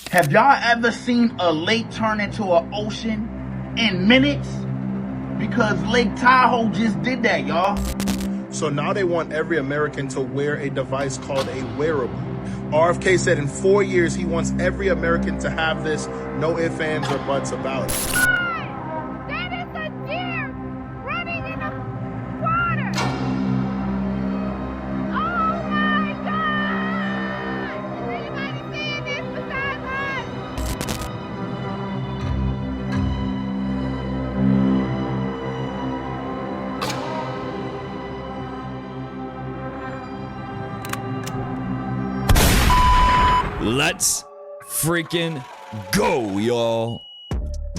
Have y'all ever seen a lake turn into an ocean in minutes? Because Lake Tahoe just did that, y'all. So now they want every American to wear a device called a wearable. RFK said in 4 years he wants every American to have this, no ifs, ands, or buts about it. That is a deer running in the water! Oh my God! Is anybody seeing this besides us? Let's freaking go, y'all.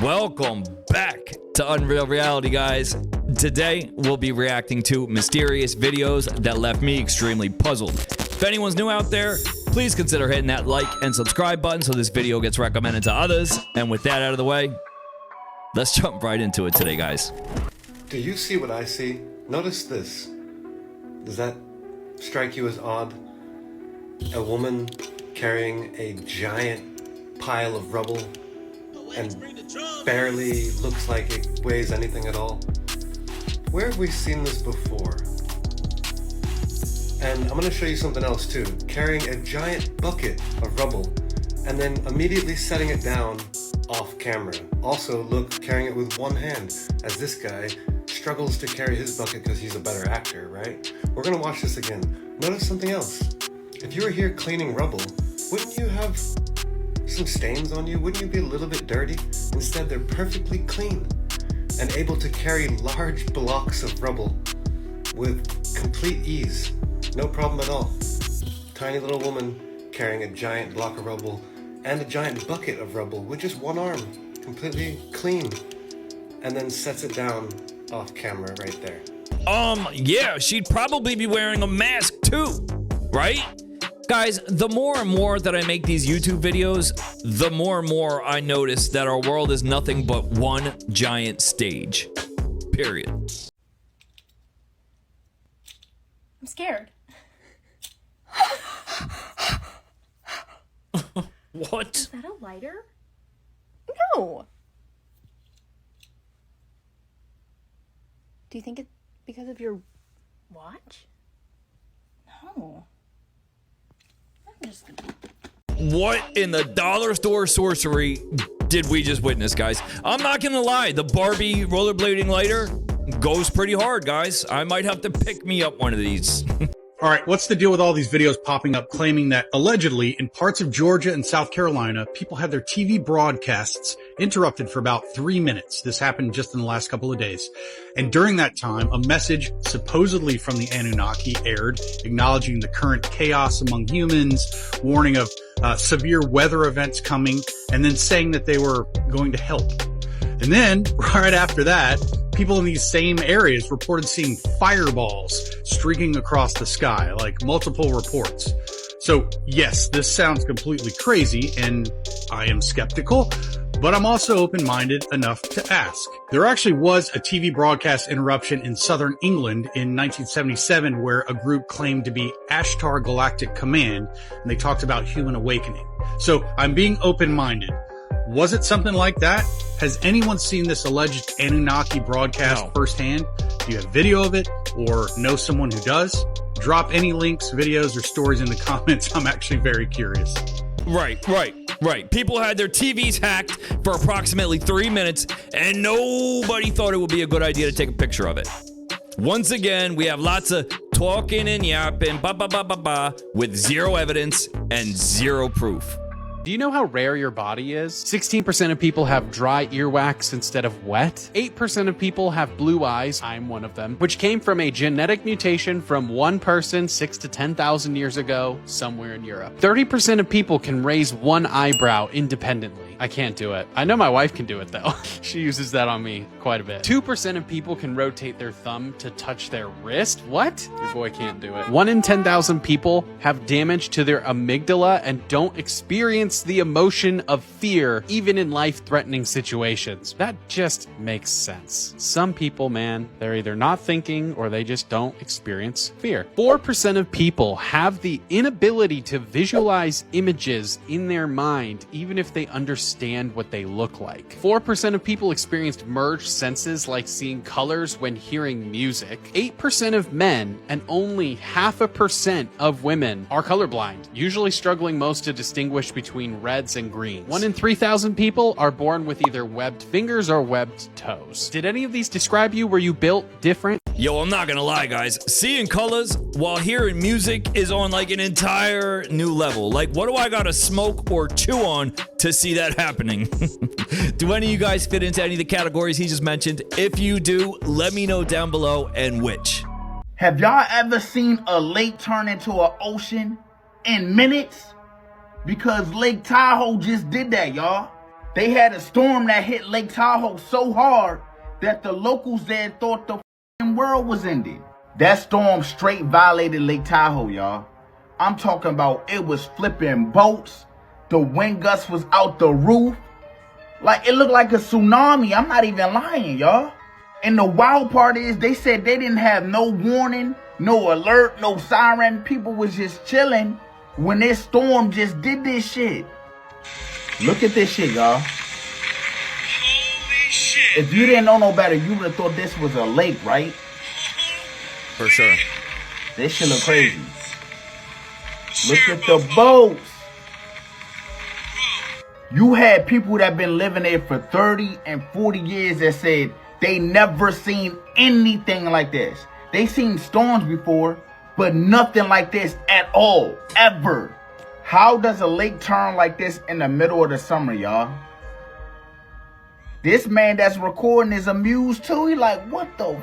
Welcome back to Unreal Reality, guys. Today, we'll be reacting to mysterious videos that left me extremely puzzled. If anyone's new out there, please consider hitting that like and subscribe button so this video gets recommended to others. And with that out of the way, let's jump right into it today, guys. Do you see what I see? Notice this. Does that strike you as odd? A woman carrying a giant pile of rubble and barely looks like it weighs anything at all. Where have we seen this before? And I'm going to show you something else too. Carrying a giant bucket of rubble and then immediately setting it down off camera. Also, look, carrying it with one hand, as this guy struggles to carry his bucket because he's a better actor, right? We're going to watch this again. Notice something else. If you were here cleaning rubble, wouldn't you have some stains on you? Wouldn't you be a little bit dirty? Instead, they're perfectly clean and able to carry large blocks of rubble with complete ease. No problem at all. Tiny little woman carrying a giant block of rubble and a giant bucket of rubble with just one arm, completely clean, and then sets it down off camera right there. Yeah, she'd probably be wearing a mask too, right? Guys, the more and more that I make these YouTube videos, the more and more I notice that our world is nothing but one giant stage. Period. I'm scared. What? Is that a lighter? No. Do you think it's because of your watch? No. What in the dollar store sorcery did we just witness, guys? I'm not gonna lie, the Barbie rollerblading lighter goes pretty hard, guys. I might have to pick me up one of these. All right, what's the deal with all these videos popping up claiming that allegedly in parts of Georgia and South Carolina, people had their TV broadcasts interrupted for about 3 minutes. This happened just in the last couple of days. And during that time, a message supposedly from the Anunnaki aired, acknowledging the current chaos among humans, warning of severe weather events coming, and then saying that they were going to help. And then, right after that, people in these same areas reported seeing fireballs streaking across the sky, like multiple reports. So yes, this sounds completely crazy, and I am skeptical, but I'm also open-minded enough to ask. There actually was a TV broadcast interruption in southern England in 1977 where a group claimed to be Ashtar Galactic Command, and they talked about human awakening. So I'm being open-minded. Was it something like that? Has anyone seen this alleged Anunnaki broadcast firsthand? Do you have video of it or know someone who does? Drop any links, videos, or stories in the comments. I'm actually very curious. Right. People had their TVs hacked for approximately 3 minutes, and nobody thought it would be a good idea to take a picture of it. Once again, we have lots of talking and yapping, with zero evidence and zero proof. Do you know how rare your body is? 16% of people have dry earwax instead of wet. 8% of people have blue eyes, I'm one of them, which came from a genetic mutation from one person 6,000 to 10,000 years ago, somewhere in Europe. 30% of people can raise one eyebrow independently. I can't do it. I know my wife can do it though. She uses that on me quite a bit. 2% of people can rotate their thumb to touch their wrist. What? Your boy can't do it. 1 in 10,000 people have damage to their amygdala and don't experience experience the emotion of fear even in life-threatening situations. That just makes sense. Some people, man, they're either not thinking or they just don't experience fear. 4% of people have the inability to visualize images in their mind even if they understand what they look like. 4% of people experienced merged senses like seeing colors when hearing music. 8% of men and only 0.5% of women are colorblind, usually struggling most to distinguish between reds and greens. 1 in 3,000 people are born with either webbed fingers or webbed toes. Did any of these describe you? Were you built different? Yo, I'm not gonna lie, guys. Seeing colors while hearing music is on like an entire new level. Like, what do I gotta smoke or chew on to see that happening? Do any of you guys fit into any of the categories he just mentioned? If you do, let me know down below and which. Have y'all ever seen a lake turn into an ocean in minutes? Because Lake Tahoe just did that, y'all. They had a storm that hit Lake Tahoe so hard that the locals there thought the world was ending. That storm straight violated Lake Tahoe, y'all. I'm talking about it was flipping boats. The wind gusts was out the roof. Like, it looked like a tsunami. I'm not even lying, y'all. And the wild part is they said they didn't have no warning, no alert, no siren. People was just chilling when this storm just did this shit. Look at this shit, y'all. Holy shit. If you didn't know no better, you would have thought this was a lake, right? For sure. This shit look crazy. Look at the boats. You had people that been living there for 30 and 40 years that said they never seen anything like this. They seen storms before, but nothing like this at all, ever. How does a lake turn like this in the middle of the summer, y'all? This man that's recording is amused too. He like, what the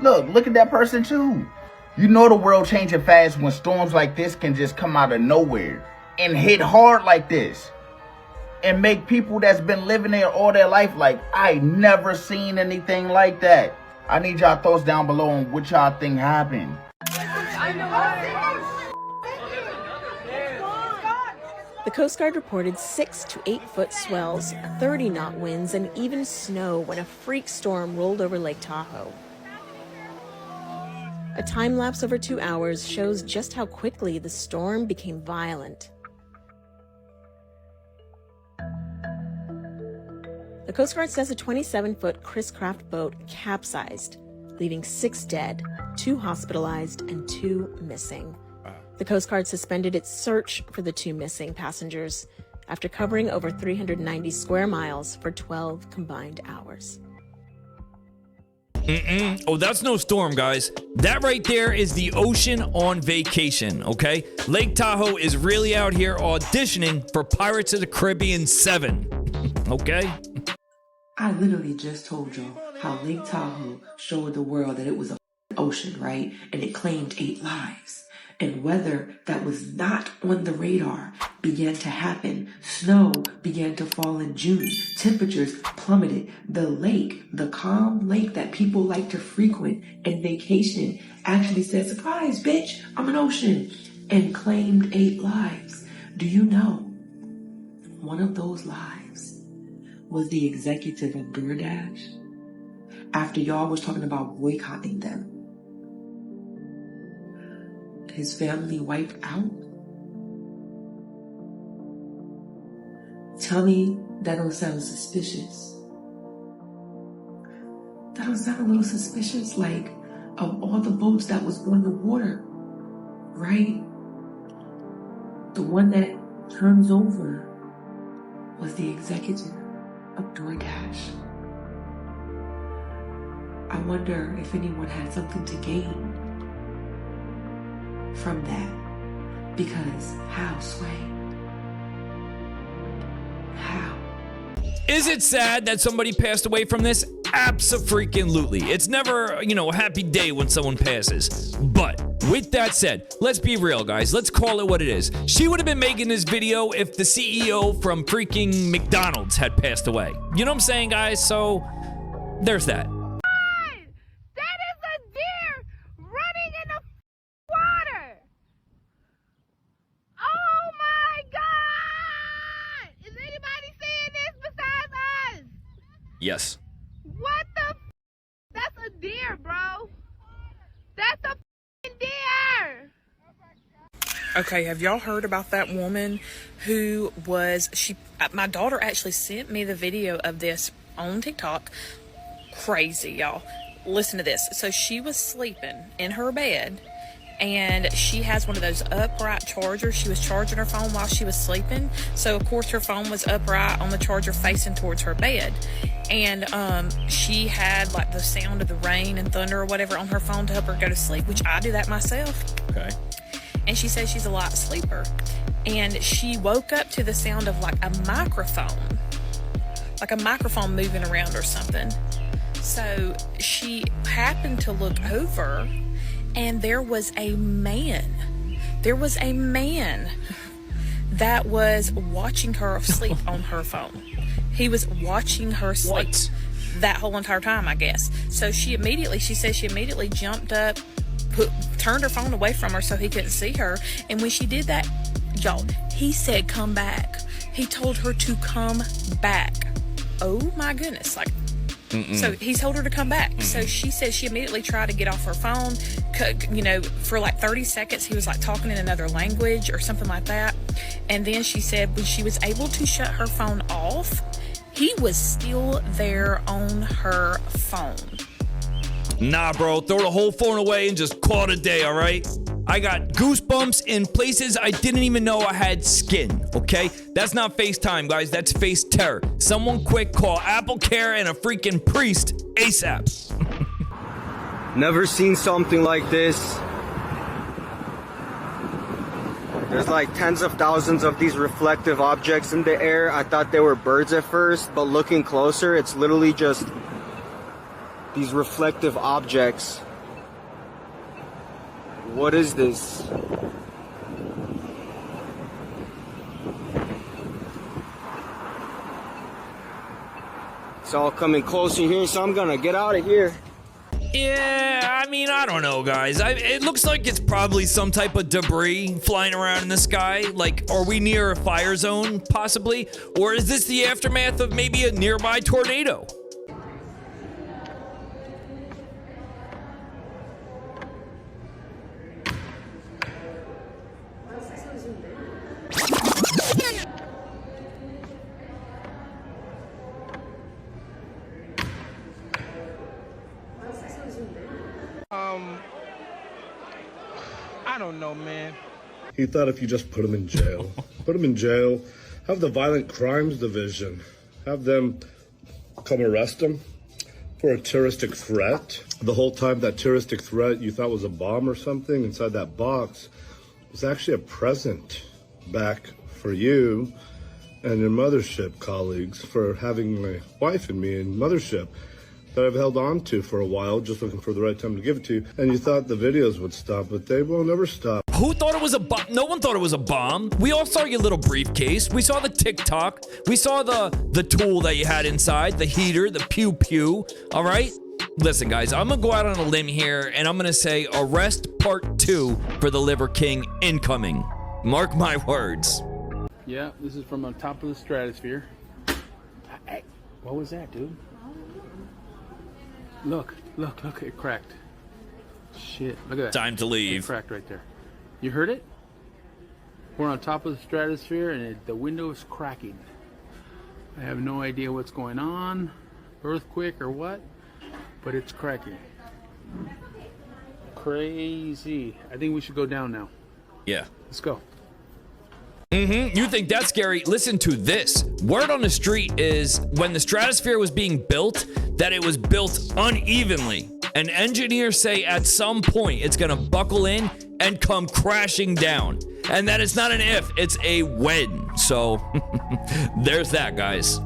Look at that person too. You know the world changing fast when storms like this can just come out of nowhere and hit hard like this and make people that's been living there all their life like, I never seen anything like that. I need y'all thoughts down below on what y'all think happened. The Coast Guard reported 6 to 8 foot swells, 30-knot winds, and even snow when a freak storm rolled over Lake Tahoe. A time lapse over 2 hours shows just how quickly the storm became violent. The Coast Guard says a 27-foot Chris Craft boat capsized, leaving 6 dead, 2 hospitalized, and 2 missing. The Coast Guard suspended its search for the 2 missing passengers after covering over 390 square miles for 12 combined hours. Oh, that's no storm, guys. That right there is the ocean on vacation, okay? Lake Tahoe is really out here auditioning for Pirates of the Caribbean 7, okay? I literally just told y'all how Lake Tahoe showed the world that it was a ocean, right? And it claimed 8 lives. And weather that was not on the radar began to happen. Snow began to fall in June. Temperatures plummeted. The lake, the calm lake that people like to frequent and vacation, actually said, surprise, bitch, I'm an ocean, and claimed 8 lives. Do you know one of those lives was the executive of DoorDash? After y'all was talking about boycotting them, his family wiped out? Tell me that don't sound suspicious. That don't sound a little suspicious? Like, of all the boats that was on the water, right? The one that turns over was the executive of DoorDash. I wonder if anyone had something to gain from that. Because how, Sway? How? Is it sad that somebody passed away from this? Abso-freaking-lutely. It's never, a happy day when someone passes. But with that said, let's be real, guys. Let's call it what it is. She would have been making this video if the CEO from freaking McDonald's had passed away. You know what I'm saying, guys? So, there's that. That is a deer running in the water. Oh my God! Yes. What the f? That's a deer, bro. That's a f***ing deer. Okay, have y'all heard about that woman who was, my daughter actually sent me the video of this on TikTok. Crazy, y'all. Listen to this. So she was sleeping in her bed, and she has one of those upright chargers. She was charging her phone while she was sleeping. So of course her phone was upright on the charger facing towards her bed. And she had like the sound of the rain and thunder or whatever on her phone to help her go to sleep, which I do that myself. Okay. And she says she's a light sleeper. And she woke up to the sound of like a microphone moving around or something. So she happened to look over, and there was a man that was watching her sleep on her phone. He was watching her sleep that whole entire time, I guess. So she says she immediately jumped up, turned her phone away from her so he couldn't see her. And when she did that, y'all, he said, come back. He told her to come back. Oh my goodness. Like, so he told her to come back. So she said she immediately tried to get off her phone. You know, for like 30 seconds, he was like talking in another language or something like that. And then she said when she was able to shut her phone off, he was still there on her phone. Nah, bro, throw the whole phone away and just call it a day, all right? I got goosebumps in places I didn't even know I had skin, okay? That's not FaceTime, guys. That's face terror. Someone quick call Apple Care and a freaking priest ASAP. Never seen something like this. There's like tens of thousands of these reflective objects in the air. I thought they were birds at first, but looking closer, it's literally just these reflective objects. What is this? It's all coming closer here, so I'm gonna get out of here. Yeah, I mean, I don't know, guys. It looks like it's probably some type of debris flying around in the sky. Like, are we near a fire zone, possibly? Or is this the aftermath of maybe a nearby tornado? I don't know, man. He thought if you just put him in jail, have the Violent Crimes Division, have them come arrest him for a terroristic threat. The whole time that terroristic threat you thought was a bomb or something inside that box was actually a present back for you and your mothership colleagues for having my wife and me in mothership that I've held on to for a while, just looking for the right time to give it to you. And you thought the videos would stop, but they will never stop. Who thought it was a bomb? No one thought it was a bomb. We all saw your little briefcase. We saw the TikTok. We saw the tool that you had inside, the heater, the pew-pew, all right? Listen, guys, I'm going to go out on a limb here, and I'm going to say arrest part 2 for the Liver King incoming. Mark my words. Yeah, this is from on top of the stratosphere. Hey, what was that, dude? Look, it cracked. Shit, look at that. Time to leave. It cracked right there. You heard it? We're on top of the stratosphere and the window is cracking. I have no idea what's going on, earthquake or what, but it's cracking. Crazy. I think we should go down now. Yeah. Let's go. You think that's scary? Listen to this. Word on the street is when the stratosphere was being built, that it was built unevenly. And engineers say at some point it's gonna buckle in and come crashing down. And that it's not an if, it's a when. So there's that, guys.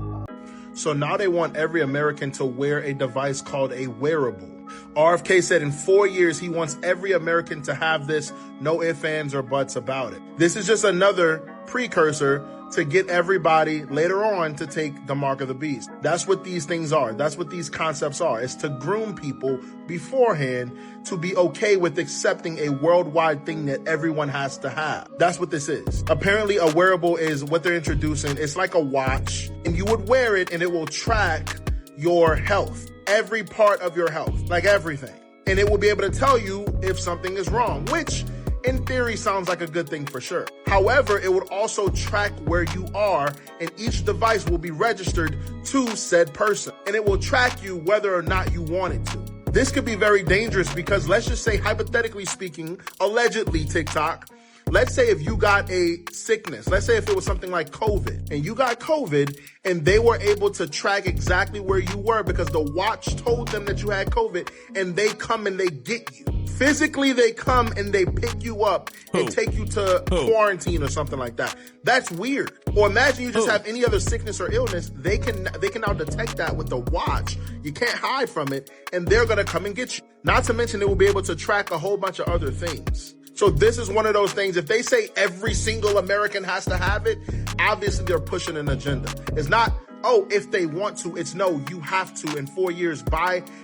So now they want every American to wear a device called a wearable. RFK said in 4 years, he wants every American to have this, no ifs, ands, or buts about it. This is just another precursor to get everybody later on to take the mark of the beast. That's what these things are. That's what these concepts are. It's to groom people beforehand to be okay with accepting a worldwide thing that everyone has to have. That's what this is. Apparently a wearable is what they're introducing. It's like a watch, and you would wear it and it will track your health, every part of your health, like everything. And it will be able to tell you if something is wrong, which in theory sounds like a good thing for sure. However, it would also track where you are, and each device will be registered to said person. And it will track you whether or not you want it to. This could be very dangerous because let's just say, hypothetically speaking, allegedly TikTok, let's say if you got a sickness, let's say if it was something like COVID, and you got COVID and they were able to track exactly where you were because the watch told them that you had COVID, and they come and they get you. Physically, they come and they pick you up and take you to quarantine or something like that. That's weird. Or imagine you just have any other sickness or illness. They can now detect that with the watch. You can't hide from it, and they're gonna come and get you. Not to mention, it will be able to track a whole bunch of other things. So this is one of those things, if they say every single American has to have it, obviously they're pushing an agenda. It's not, oh, if they want to, it's no, you have to in 4 years.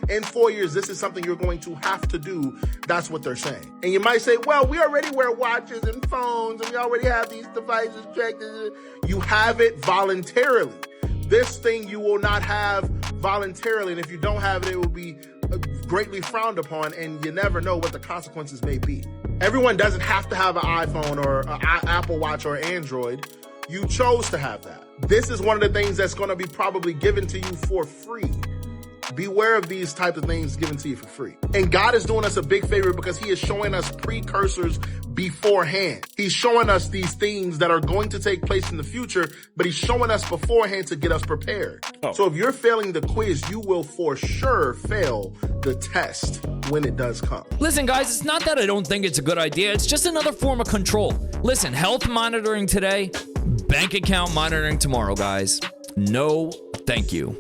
In 4 years, this is something you're going to have to do. That's what they're saying. And you might say, well, we already wear watches and phones and we already have these devices checked. You have it voluntarily. This thing you will not have voluntarily. And if you don't have it, it will be greatly frowned upon, and you never know what the consequences may be. Everyone doesn't have to have an iPhone or an Apple Watch or Android. You chose to have that. This is one of the things that's going to be probably given to you for free. Beware of these types of things given to you for free. And God is doing us a big favor because he is showing us precursors beforehand. He's showing us these things that are going to take place in the future, but he's showing us beforehand to get us prepared. So if you're failing the quiz, you will for sure fail the test when it does come. Listen, guys, it's not that I don't think it's a good idea. It's just another form of control. Listen, health monitoring today, bank account monitoring tomorrow, guys. No, thank you.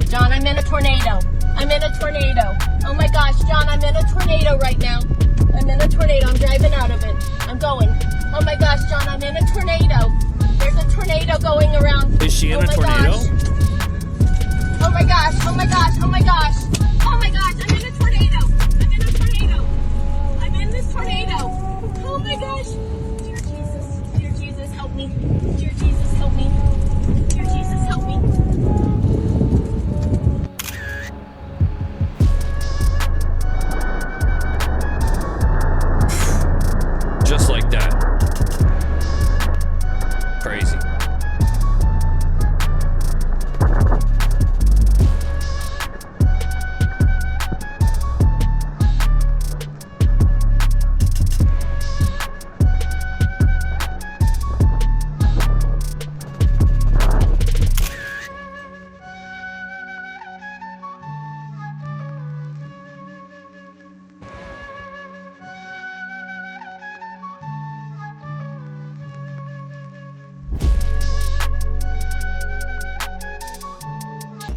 John, I'm in a tornado. I'm in a tornado. Oh my gosh, John, I'm in a tornado right now. I'm in a tornado. I'm driving out of it. I'm going. Oh my gosh, John, I'm in a tornado. There's a tornado going around. Is she in a tornado? Gosh. Oh my gosh, oh my gosh, oh my gosh. Oh my gosh, I'm in a tornado. I'm in a tornado. I'm in this tornado. Oh my gosh. Dear Jesus, help me. Dear Jesus, help me. Dear Jesus, help me. Just like that. Crazy.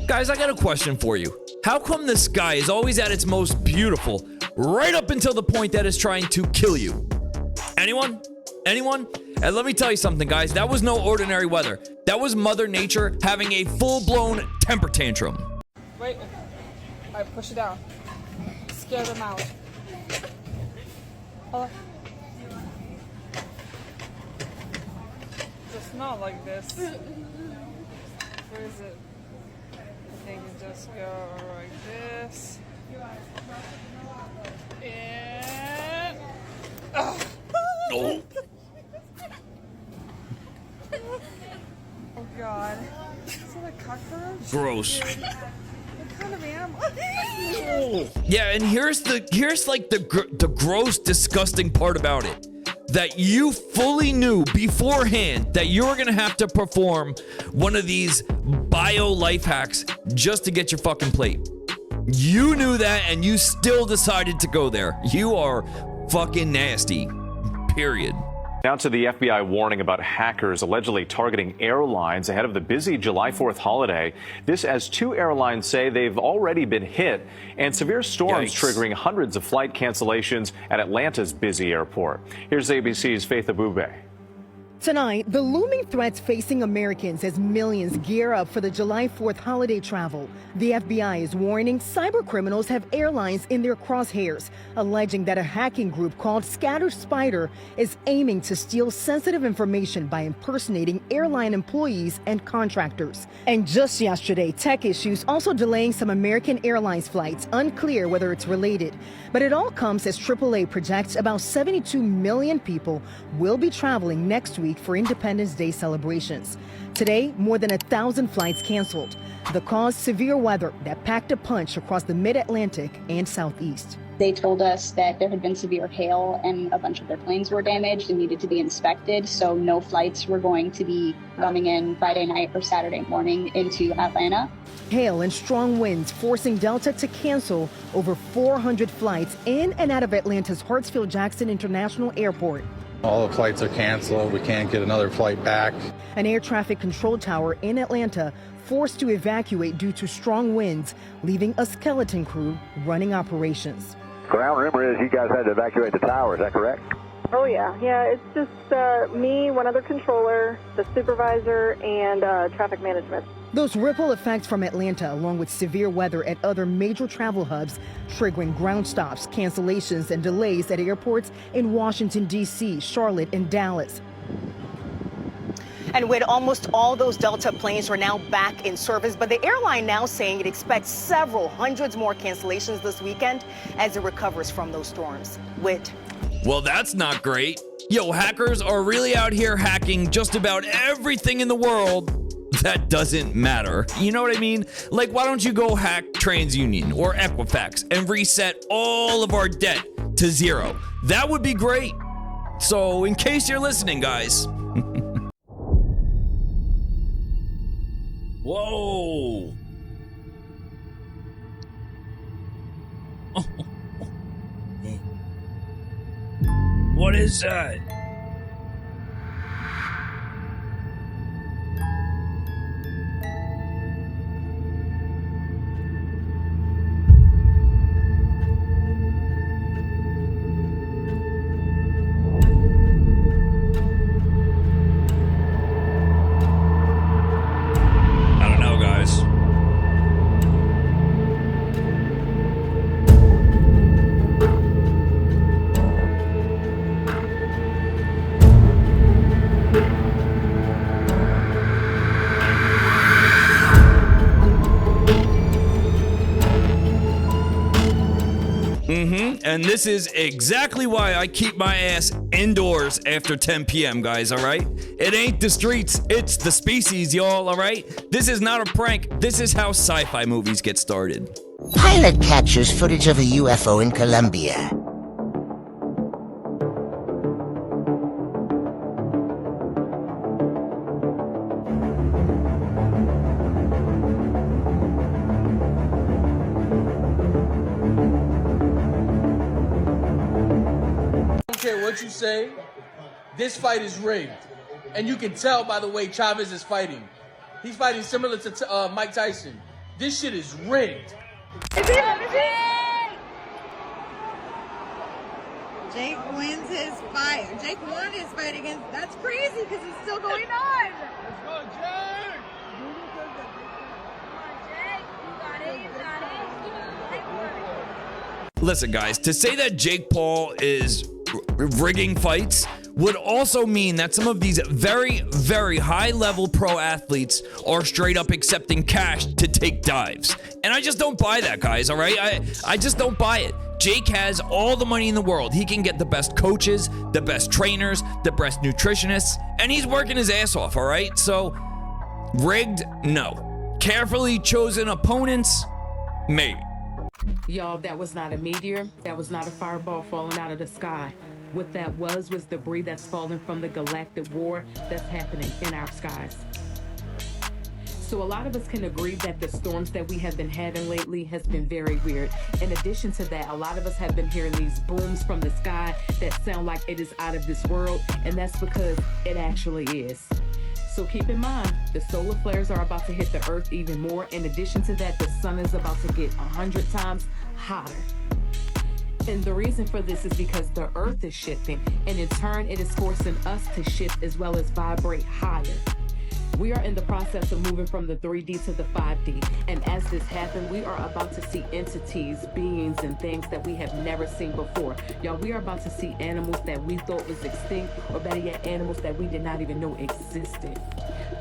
Guys, I got a question for you. How come the sky is always at its most beautiful right up until the point that it's trying to kill you? Anyone? Anyone? And let me tell you something, guys. That was no ordinary weather. That was Mother Nature having a full-blown temper tantrum. Wait. I push it down. Scare them out. Oh. Just not like this. Where is it? I think you just go like this. And... Oh. Oh. Oh God. Is it a cockroach? Gross. What kind of animal? Yeah, and here's like the gross, disgusting part about it. That you fully knew beforehand that you were gonna have to perform one of these bio life hacks just to get your fucking plate. You knew that and you still decided to go there. You are fucking nasty. Period. Now to the FBI warning about hackers allegedly targeting airlines ahead of the busy July 4th holiday. This as 2 airlines say they've already been hit, and severe storms triggering hundreds of flight cancellations at Atlanta's busy airport. Here's ABC's Faith Abube. Tonight, the looming threats facing Americans as millions gear up for the July 4th holiday travel. The FBI is warning cybercriminals have airlines in their crosshairs, alleging that a hacking group called Scatter Spider is aiming to steal sensitive information by impersonating airline employees and contractors. And just yesterday, tech issues also delaying some American Airlines flights, unclear whether it's related. But it all comes as AAA projects about 72 million people will be traveling next week for Independence Day celebrations. Today, more than 1,000 flights canceled. The cause, severe weather that packed a punch across the mid-Atlantic and southeast. They told us that there had been severe hail and a bunch of their planes were damaged and needed to be inspected, so no flights were going to be coming in Friday night or Saturday morning into Atlanta. Hail and strong winds forcing Delta to cancel over 400 flights in and out of Atlanta's Hartsfield-Jackson International Airport. All the flights are canceled. We can't get another flight back. An air traffic control tower in Atlanta forced to evacuate due to strong winds, leaving a skeleton crew running operations. Ground rumor is you guys had to evacuate the tower, is that correct? Oh yeah, it's just me, one other controller, the supervisor, and traffic management. Those ripple effects from Atlanta, along with severe weather at other major travel hubs, triggering ground stops, cancellations, and delays at airports in Washington, D.C., Charlotte, and Dallas. And with almost all those Delta planes are now back in service, but the airline now saying it expects several hundreds more cancellations this weekend as it recovers from those storms. Well, that's not great. Yo, hackers are really out here hacking just about everything in the world that doesn't matter. You know what I mean? Like, why don't you go hack TransUnion or Equifax and reset all of our debt to zero? That would be great. So, in case you're listening, guys. Whoa. What is that? I don't know, guys. And this is exactly why I keep my ass indoors after 10 p.m., guys, all right? It ain't the streets, it's the species, y'all, all right? This is not a prank. This is how sci-fi movies get started. Pilot captures footage of a UFO in Colombia. What you say, this fight is rigged. And you can tell by the way Chavez is fighting. He's fighting similar to Mike Tyson. This shit is rigged. Jake wins his fight. Jake won his fight against. That's crazy because it's still going on. Let's go, Jake! Listen, guys, to say that Jake Paul is rigging fights would also mean that some of these very, very high-level pro athletes are straight up accepting cash to take dives. And I just don't buy that, guys, all right? I just don't buy it. Jake has all the money in the world. He can get the best coaches, the best trainers, the best nutritionists, and he's working his ass off, all right? So, rigged? No. Carefully chosen opponents? Maybe. Y'all, that was not a meteor. That was not a fireball falling out of the sky. What that was debris that's falling from the galactic war that's happening in our skies. So a lot of us can agree that the storms that we have been having lately has been very weird. In addition to that, a lot of us have been hearing these booms from the sky that sound like it is out of this world, and that's because it actually is. So keep in mind, the solar flares are about to hit the earth even more. In addition to that, the sun is about to get 100 times hotter. And the reason for this is because the Earth is shifting, and in turn, it is forcing us to shift as well as vibrate higher. We are in the process of moving from the 3D to the 5D, and as this happens, we are about to see entities, beings, and things that we have never seen before. Y'all, we are about to see animals that we thought was extinct, or better yet, animals that we did not even know existed.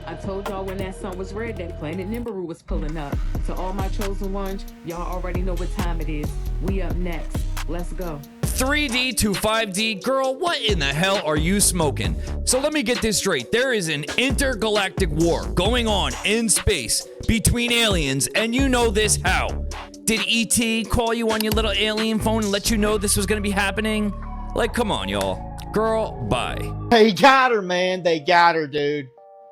I told y'all when that sun was red that Planet Nibiru was pulling up. To all my chosen ones, y'all already know what time it is. We up next. Let's go. 3D to 5D, girl, what in the hell are you smoking? So let me get this straight. There is an intergalactic war going on in space between aliens, and you know this how? Did ET call you on your little alien phone and let you know this was gonna be happening? Like, come on, y'all. Girl, bye. They got her, man. They got her, dude.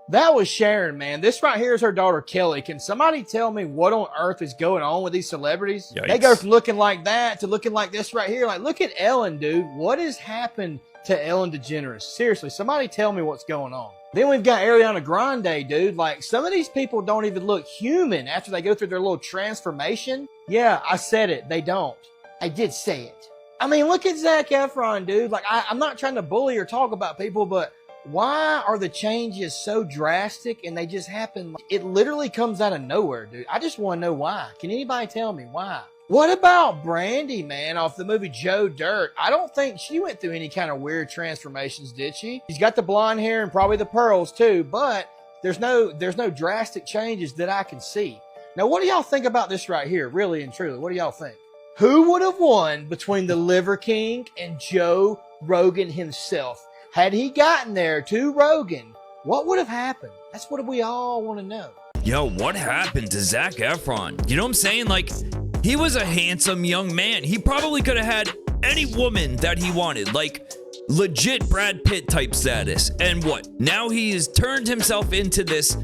That was Sharon, man. This right here is her daughter, Kelly. Can somebody tell me what on earth is going on with these celebrities? Yikes. They go from looking like that to looking like this right here. Like, look at Ellen, dude. What has happened to Ellen DeGeneres? Seriously, somebody tell me what's going on. Then we've got Ariana Grande, dude. Like, some of these people don't even look human after they go through their little transformation. Yeah, I said it. They don't. I did say it. I mean, look at Zac Efron, dude. Like, I'm not trying to bully or talk about people, but why are the changes so drastic and they just happen? It literally comes out of nowhere, dude. I just want to know why. Can anybody tell me why? What about Brandy, man, off the movie Joe Dirt? I don't think she went through any kind of weird transformations, did she? She's got the blonde hair and probably the pearls too, but there's no drastic changes that I can see. Now, what do y'all think about this right here? Really and truly, what do y'all think? Who would have won between the Liver King and Joe Rogan himself? Had he gotten there to Rogan, what would have happened? That's what we all want to know. Yo, what happened to Zac Efron? You know what I'm saying? Like, he was a handsome young man. He probably could have had any woman that he wanted. Like, legit Brad Pitt type status. And what? Now he's turned himself into this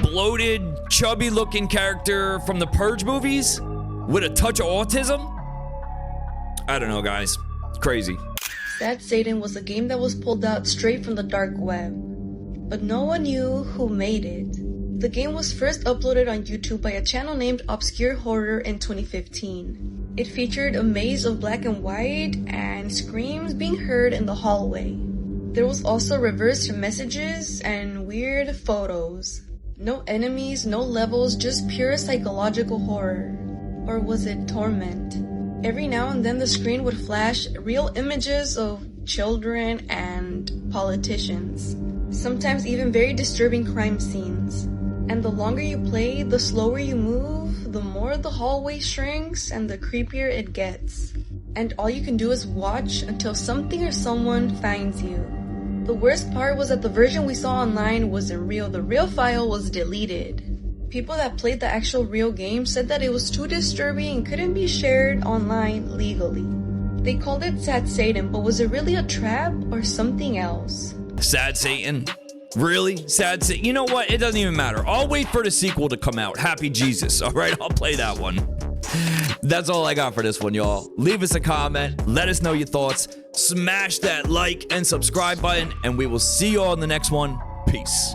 bloated, chubby looking character from the Purge movies with a touch of autism? I don't know, guys. It's crazy. Sad Satan was a game that was pulled out straight from the dark web, but no one knew who made it. The game was first uploaded on YouTube by a channel named Obscure Horror in 2015. It featured a maze of black and white and screams being heard in the hallway. There was also reversed messages and weird photos. No enemies, no levels, just pure psychological horror. Or was it torment? Every now and then the screen would flash real images of children and politicians. Sometimes even very disturbing crime scenes. And the longer you play, the slower you move, the more the hallway shrinks and the creepier it gets. And all you can do is watch until something or someone finds you. The worst part was that the version we saw online wasn't real. The real file was deleted. People that played the actual real game said that it was too disturbing and couldn't be shared online legally. They called it Sad Satan, but was it really a trap or something else? Sad Satan? Really? Sad Satan? You know what? It doesn't even matter. I'll wait for the sequel to come out. Happy Jesus. All right, I'll play that one. That's all I got for this one, y'all. Leave us a comment. Let us know your thoughts. Smash that like and subscribe button, and we will see you all in the next one. Peace.